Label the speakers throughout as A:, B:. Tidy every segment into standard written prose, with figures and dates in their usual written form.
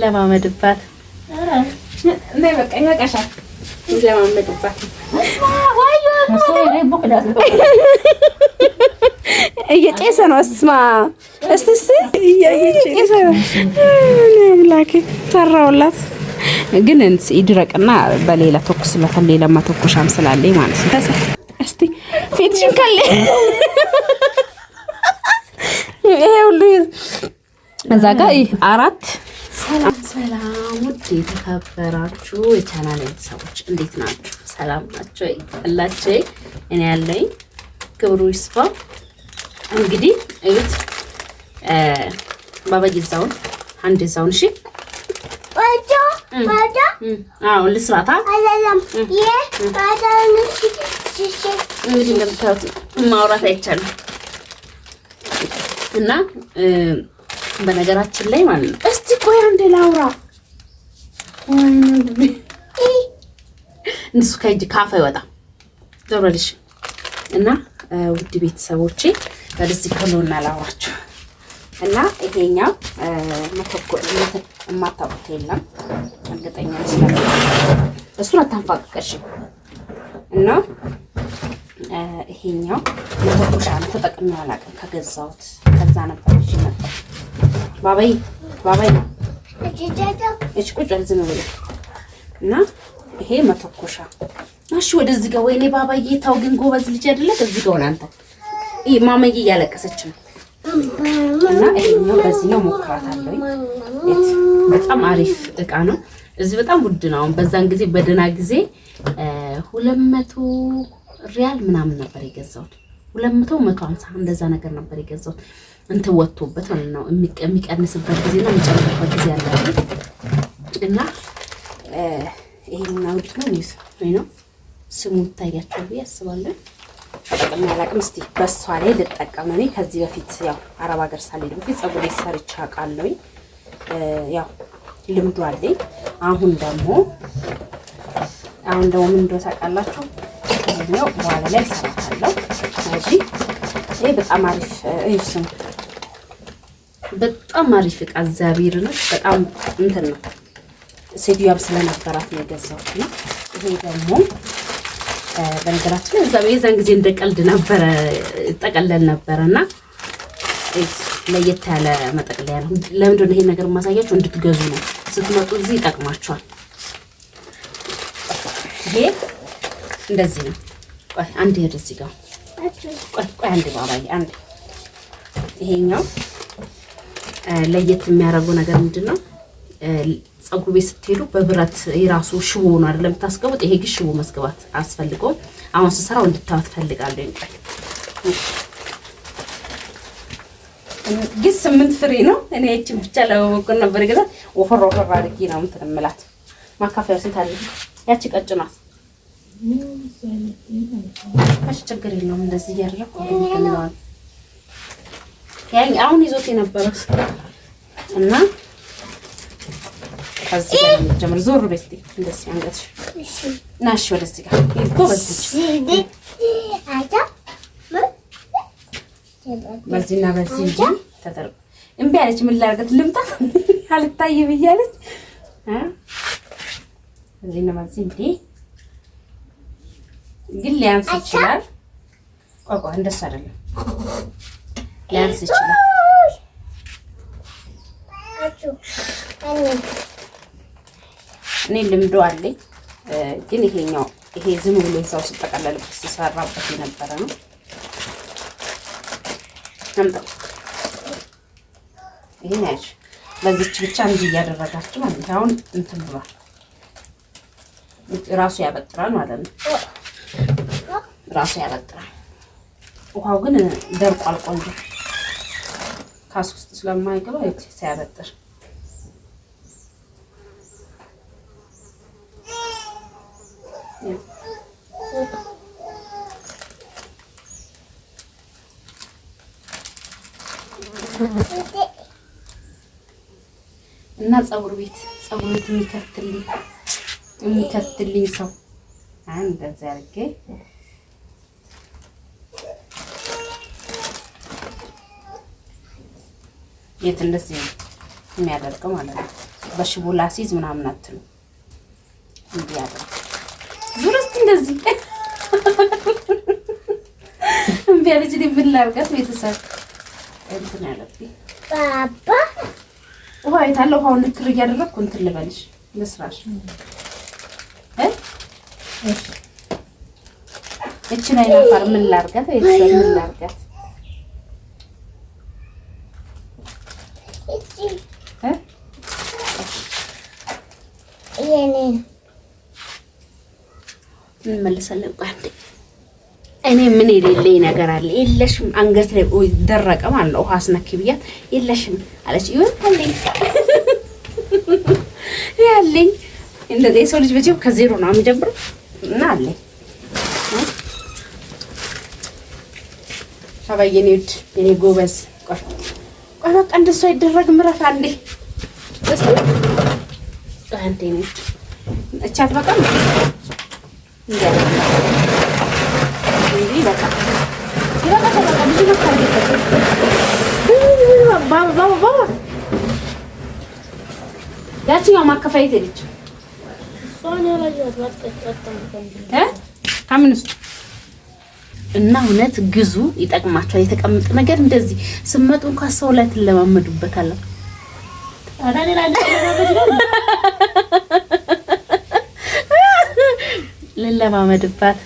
A: እንለማመድባት። እንዴ በቃ ይበቃሻል። እንለማመድባት። እየጨሰ ነው። እስማ እስቲ እየጨሰ ነው። አምላኬ ሰራውላት። ግን ይድረቅና በሌላ ተኩስለታ ሌላ ማተኩሻም ስላለኝ ማለት ነው። እስቲ ፊትሽን ከለ ይሄ ሁሉ እዛ ጋር 4 ሰላም ውድ የተከበራችሁ የቻናሌ ሰዎች እንዴት ናችሁ? ሰላም ናችሁ አላችሁ? እኔ ያለኝ ክብሩ ይስፋ። እንግዲህ እዩት ባባ ይዛውን አንድ ይዛውን እሺ ልስራታ አይደለም እንግዲህ እንደምታዩት ማውራት አይቻልም እና በነገራችን ላይ ማለት ነው። እስቲ ቆይ አንዴ ላውራ እንሱ ከእጅ ካፋ ይወጣ ዘውረልሽ እና ውድ ቤተሰቦቼ በዚህ ከሎና ላውራችሁ እና ይሄኛው መተኮር የማታውቁት የለም እርግጠኛ ነኝ። እሱን አታንፋቅቀሽ እና ይሄኛው መተኮሻ ነው። ተጠቅሜው አላውቅም ከገዛሁት ከዛ ነበር እሺ ነበር ባባይ እሺ ቁጭ ዝም ብለህ እና ይሄ መተኮሻ እሺ ወደዚህ ጋር ወይኔ ባባዬ ታው ግን ጎበዝ ልጅ አይደለ? እዚህ ጋር አንተ ይሄ ማማዬ እያለቀሰች ነው እና ይሄኛው በዚህኛው ሞክራታለሁ። በጣም አሪፍ እቃ ነው። እዚህ በጣም ውድ ነው። በዛን ጊዜ በደና ጊዜ 200 ሪያል ምናምን ነበር የገዛሁት። 200 150 እንደዛ ነገር ነበር የገዛሁት። እንትን ወጥቶበት ማለት ነው የሚቀንስበት ጊዜና የሚጨምርበት ጊዜ አለ እና ይሄኛው ነው ስሙ ታያችሁ ብዬ አስባለሁ። ተጠቅሜ አላውቅም። እስቲ በሷ ላይ ልጠቀም። እኔ ከዚህ በፊት ያው አረብ ሀገር ሳልሄድ በፊት ፀጉሬ ሰርቼ አውቃለሁ። ያው ልምዱ አለኝ። አሁን ደግሞ ምን እንደው ታውቃላችሁ ነው በኋላ ላይ ሰራታለሁ። ስለዚህ ይሄ በጣም አሪፍ ስሙ በጣም አሪፍ እቃ እግዚአብሔር ነው። በጣም እንትን ነው። ሴትዮዋም ስለነበራት ነው የገዛሁት ነው። ይሄ ደግሞ በነገራችን ላይ የዛን ጊዜ እንደቀልድ ነበረ ጠቀለል ነበርና ለየት ያለ መጠቅለያ ነው። ለምንድን ነው ይሄን ነገር ማሳያችሁ? እንድትገዙ ነው። ስትመጡ እዚህ ይጠቅማችኋል። ይሄ እንደዚህ ነው። ቆይ አንዴ ወደዚህ ጋር ቆይ አንዴ ባባዬ አንዴ። ይሄኛው ለየት የሚያደርገው ነገር ምንድነው? ፀጉር ቤት ስትሄዱ በብረት የራሱ ሽቦ ነው አይደለም የምታስገቡት። ይሄ ግን ሽቦ መስገባት አስፈልገውም። አሁን ስሰራው እንድታዩት ፈልጋለሁ። ግን 8 ፍሬ ነው። እኔ እቺን ብቻ ለመሞከር ነበር ገዛ ወፈር አድርጌ ነው የምትምላት። ማካፈያው ሴት አለ ያቺ ቀጭናት እሺ ችግር የለውም። እንደዚህ እያደረኩ ነው ያኝ አሁን ይዞት የነበረው እና ከዚህ ጋር ጀምር ዞር በስቲ እንደዚህ አንገትሽ እሺ ናሽ ወደዚህ ጋር ይቆ በዚህና በዚህ ተደርጎ እምቢ አለች። ምን ላድርገት ልምጣ አልታይ ብያለች። እዚህና በዚህ እንዴ ግን ሊያንስ ይችላል። ቆቆ እንደሱ አይደለም ሊያንስ ይችላል። እኔ ልምዶ አለኝ። ግን ይሄኛው ይሄ ዝም ብሎ እዛው ሲጠቀለልበት ሲሰራበት የነበረ ነው። አምጣው ይሄን ያዥ። በዚህች ብቻ እንዲህ እያደረጋችሁ ማለት ነው። አሁን እንትን ብሏል ራሱ ያበጥራል ማለት ነው። ራሱ ያበጥራል። ውሃው ግን ደርቋል። ቆንጆ ካስ ውስጥ ስለማይገባ ሲያበጥር እና ፀጉር ቤት የሚከፍትልኝ ሰው እንደዛ አድርጌ የት እንደዚህ የሚያደርገው ማለት ነው። በሽቦ ላሲዝ ምናምን አትሉ። እንዲህ ያደርግ ዙር እስኪ እንደዚህ እምቢ አለች። ምን ላድርጋት ቤተሰብ እንትን ያለብኝ
B: ባባ
A: ውሃ የታለ? ውሃውን ልትር እያደረግኩ እንትን ልበልሽ ልስራሽ። እችን አይናፋር ምን ላድርጋት ቤተሰብ ምን ላድርጋት? እንመልሳለን። ቋንዴ እኔ ምን የሌለኝ ነገር አለ? የለሽም አንገት ላይ ደረቀ ማለት ነው። ውሃ አስነኪ ብያት የለሽም አለች። ይሁን አለኝ ያለኝ እንደዚህ የሰው ልጅ በጀው ከዜሮ ነው የሚጀምረው እና አለኝ አባዬ ውድ የኔ ጎበዝ። ቆይ በቃ እንደሱ አይደረግም። እረፍ አንዴ እስቲ አንዴ ነው እቻት በቃ ያቺኛው ማከፋየት ሄደች ከምን ውስጥ እና እውነት ግዙ፣ ይጠቅማቸዋል። የተቀመጠ ነገር እንደዚህ ስመጡ እንኳን ሰው ላይ ትለማመዱበታለን። ልለማመድባት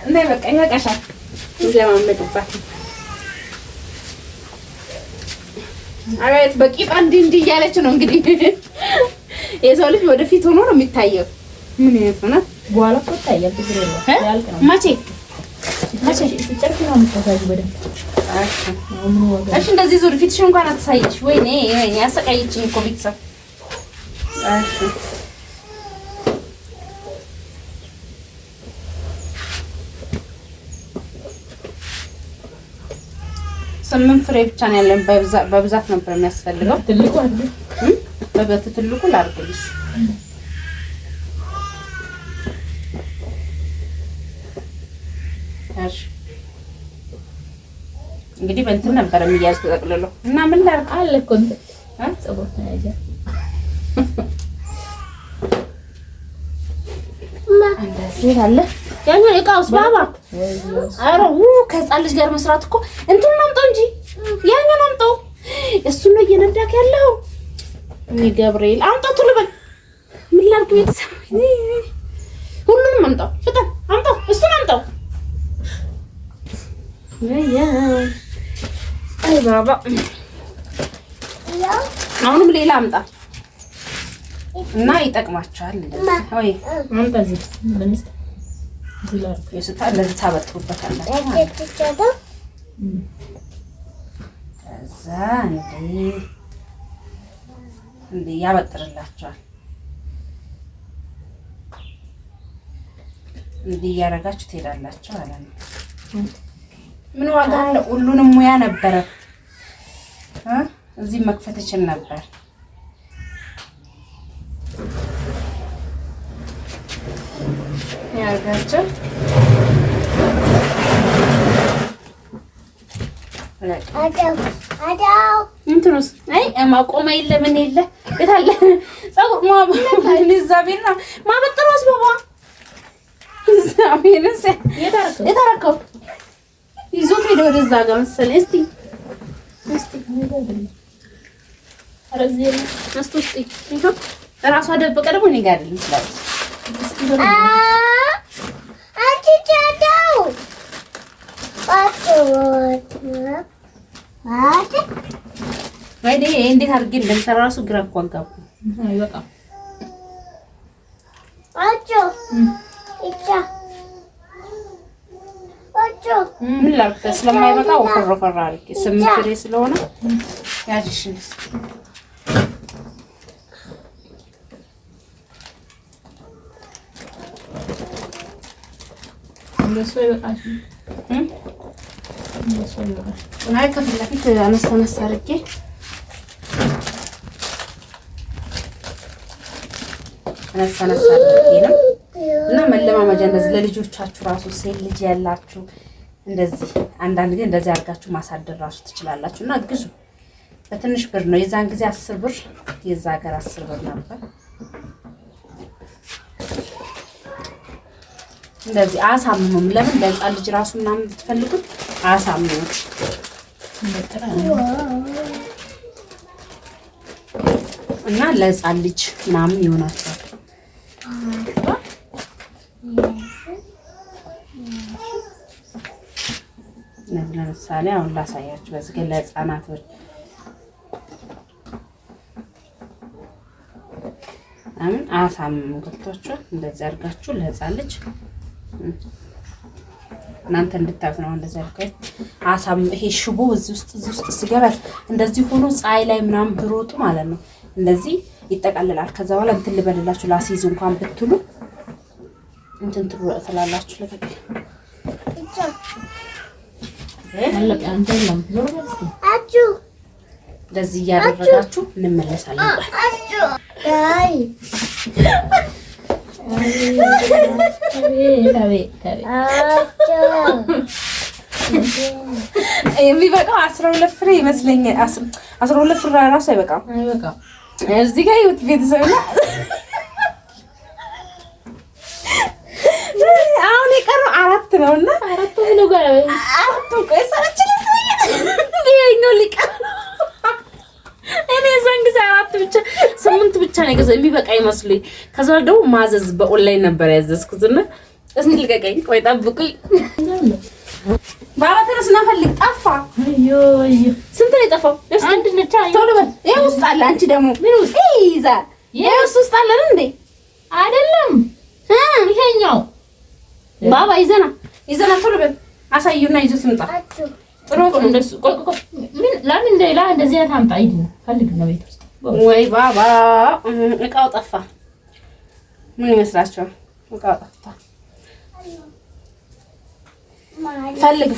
A: እንዴ በቃ ይበቃሻል። ልለማመድባት አቤት በቂጣ እንዲህ እያለች ነው እንግዲህ። የሰው ልጅ ወደፊት ሆኖ ነው የሚታየው። ምን ይፈናል በኋላ እኮ ይታያል። መቼ ሲጨርስ ነው የምታሳዩ በደንብ። እሺ እንደዚህ ዙር ፊትሽ እንኳን አትሳይሽ። ወይኔ ያሰቃየችኝ እኮ ቤተሰብ። እሺ ስምንት ፍሬ ብቻ ነው ያለን። በብዛት ነበር የሚያስፈልገው። ትልቁ አይደል? ትልቁ ላድርግልሽ። እሺ እንግዲህ በእንትን ነበር የሚያዝ ተጠቅልሎ እና ምን ላድርግ አለ እኮ እንትን ጸቦት ነው ያዘ እንደዚህ አለ። ያኛው እቃውስ ባባ አረው ከህፃን ልጅ ጋር መስራት እኮ እንትን አምጣው እንጂ ያኛውን አምጣው። እሱ ነው እየነዳክ ያለው። እኔ ገብርኤል አምጣው ቶሎ በል። ምን ላድርግ ቤተሰብ? ሁሉንም አምጣው፣ ፍጠን አምጣው፣ እሱን አምጣው። አይ ባባ አሁንም ሌላ አምጣ እና ይጠቅማቸዋል። እንደዚህ ወይ አምጣ እዚህ ለምስት ይስታ ለዚህ ታበጥሩበታላችሁ። ከዛ እንዴ ያበጥርላችኋል። እንዲህ ያረጋችሁ ትሄዳላችሁ ማለት ነው። ምን ዋጋ አለ? ሁሉንም ሙያ ነበረ እዚህ መክፈት እችል ነበር። ያርጋችሁ አዳው እንትኑስ አይ ማቆማ የለ ምን የለ የታለ ጸጉር ማባይልዛቤና ማበጥሮስ ባባ ዛሜንስ የታረከው ይዞት ሄደ ወደዛ ጋር መሰለኝ። እስቲ አረዚህ አስቶስቲ ይሄው ራሷ ደበቀ ደግሞ እኔ ጋር አይደለም ይችላል።
B: አትቻታው
A: ወይኔ እንዴት አድርጌ እንደምሰራ ራሱ ግራ እኮ አጋቡ። አይበቃ
B: አጆ ኢቻ አጆ
A: ምን ላድርግ ስለማይበቃ ወፈር አድርጌ ስምንት ፍሬ ስለሆነ ያጅሽንስ እንደሱ ይበቃሽ። እንደሱ ይበቃሽ። ናይ ከፊት ለፊት አነሳ አድርጌ አነሳ አድርጌ ነው እና መለማመጃ እንደዚህ ለልጆቻችሁ ራሱ ሴት ልጅ ያላችሁ እንደዚህ አንዳንድ ጊዜ እንደዚህ አድርጋችሁ ማሳደር ራሱ ትችላላችሁ። እና ግዙ በትንሽ ብር ነው። የዛን ጊዜ 10 ብር የዛ ሀገር 10 ብር ነበር። እንደዚህ አሳምኑም። ለምን ለህፃን ልጅ ራሱ ምናምን ብትፈልጉት አሳምኑ እና ለህፃን ልጅ ምናምን ይሆናቸዋል። ለምሳሌ አሁን ላሳያችሁ። በዚህ ግን ለህፃናቶች አሁን አሳምኑ ገብቷችሁ እንደዚህ አድርጋችሁ ለህፃን ልጅ እናንተ እንድታዩት ነው። እንደዚህ አድርጋችሁ አሳም ይሄ ሽቦ እዚህ ውስጥ ሲገባ እንደዚህ ሆኖ ፀሐይ ላይ ምናምን ብሮጡ ማለት ነው እንደዚህ ይጠቃልላል። ከዛ በኋላ እንትን ልበልላችሁ ላሲዝ እንኳን ብትሉ እንትን ትላላችሁ ለተቀ እንደዚህ እያደረጋችሁ እንመለሳለን። የሚበቃው 12 ፍሬ ይመስለኛል። 12 ፍሬ ራሱ አይበቃም። እዚህ ጋር ይሁት ቤተሰብ ነው። አሁን የቀረው 4 ነውና 4 ምን ጋር 4 ቆይ ሰራችልኝ ነው ሊቀር እኔ ዘንግ 4 ብቻ 8 ብቻ ነው የገዛው የሚበቃ ይመስልኝ። ከዛ ደግሞ ማዘዝ በኦንላይን ነበር ያዘዝኩትና እስቲ ልቀቀኝ፣ ቆይ ጠብቁኝ። ባባ ተነስና ፈልግ። ጠፋ። አዮ ስንት ነው የጠፋው? አንድ ነች። ቶሎ በል። ይሄ ውስጥ አለ። አንቺ ደግሞ ምን ውስጥ ይዛ? ይሄ ውስጥ አለ እንዴ? አይደለም ይሄኛው ባባ ይዘና ቶሎ በል። አሳዩና ይዞ ስምጣ። ጥሩ ነው እንደሱ። ቆይ ምን ለምን እንደላ እንደዚህ አታምጣ። አይደል ፈልግ ነው ቤት ውስጥ። ወይ ባባ እቃው ጠፋ። ምን ይመስላችኋል? እቃው ጠፋ።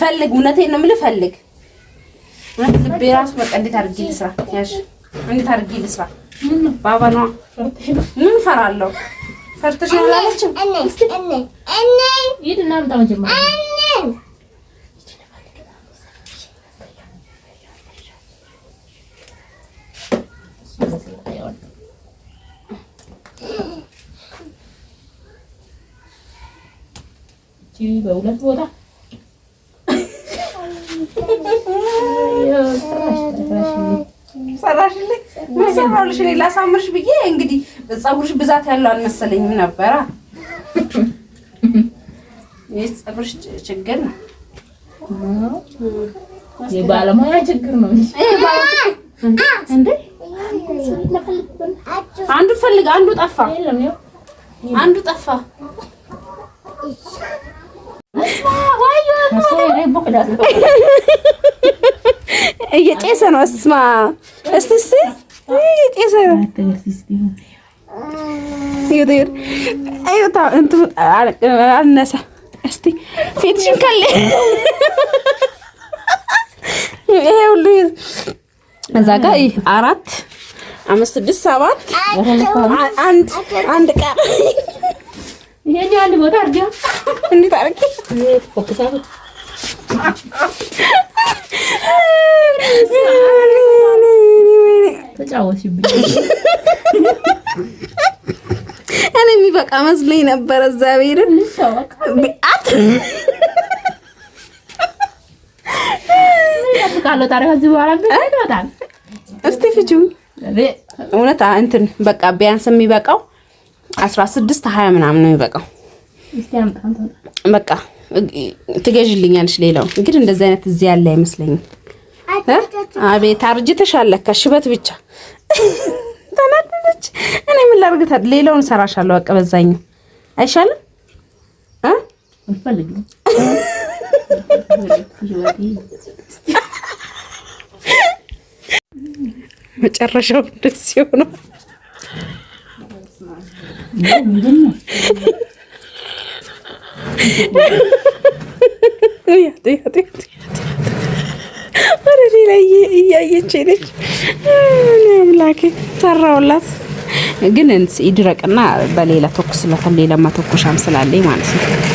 A: ፈልግ እውነቴን ነው የምልህ። ፈልግ ልቤ ራሱ በቃ እንዴት አድርጌ ልስራ? ያሽ እንዴት አድርጌ ልስራ? ባባ ነው ምን ፈራለሁ? ፈርተሽ ነው አላለችም? እኔ ይድና ምጣው ጀመረ በሁለት ቦታ ሰራሽልኝ መሰራውልሽ ሌላ ሳምርሽ ብዬ እንግዲህ ፀጉርሽ ብዛት ያለው አልመሰለኝም ነበር። ይሄ ፀጉርሽ ችግር ነው፣ የባለሙያ ችግር ነው እንዴ? አንዱ ፈልግ፣ አንዱ ጠፋ። አንዱ ጠፋ። እየጨሰ ነው። እስማ እስቲ እየጨሰ ነው። እንትን አልነሳ። እስቲ ፊትሽን ከለ ይሄ ሁሉ እዛ ጋር 4 5 6 7 አንድ ቀን ይሄን አንድ ቦታ አርጋ እንዴት አርቂ ፎከሳው ተጫወትሽብኝ። እኔ የሚበቃ መስሎኝ ነበር። እዛ ቤርን አት ያፍቃለው ታሪክ እዚህ በኋላ በጣም እስቲ ፍጁ እውነት እንትን በቃ ቢያንስ የሚበቃው 16 20 ምናምን ነው የሚበቃው። በቃ ትገዥልኛለሽ። ሌላው እንግዲህ እንደዚህ አይነት እዚህ ያለ አይመስለኝም። አቤት አርጅተሻል ለካ ሽበት ብቻ ተናደደች። እኔ ምን ላድርግ? ሌላውን ሰራሻለሁ። በቃ በዛኛው አይሻልም? አልፈልግም። መጨረሻው ደስ ይሆናል። ወደ ላይ እያየች ነች። አምላኬ ሰራውላት። ግን ይድረቅና በሌላ ተኩስላት። ሌላ ማተኮሻም ስላለኝ ማለት ነው።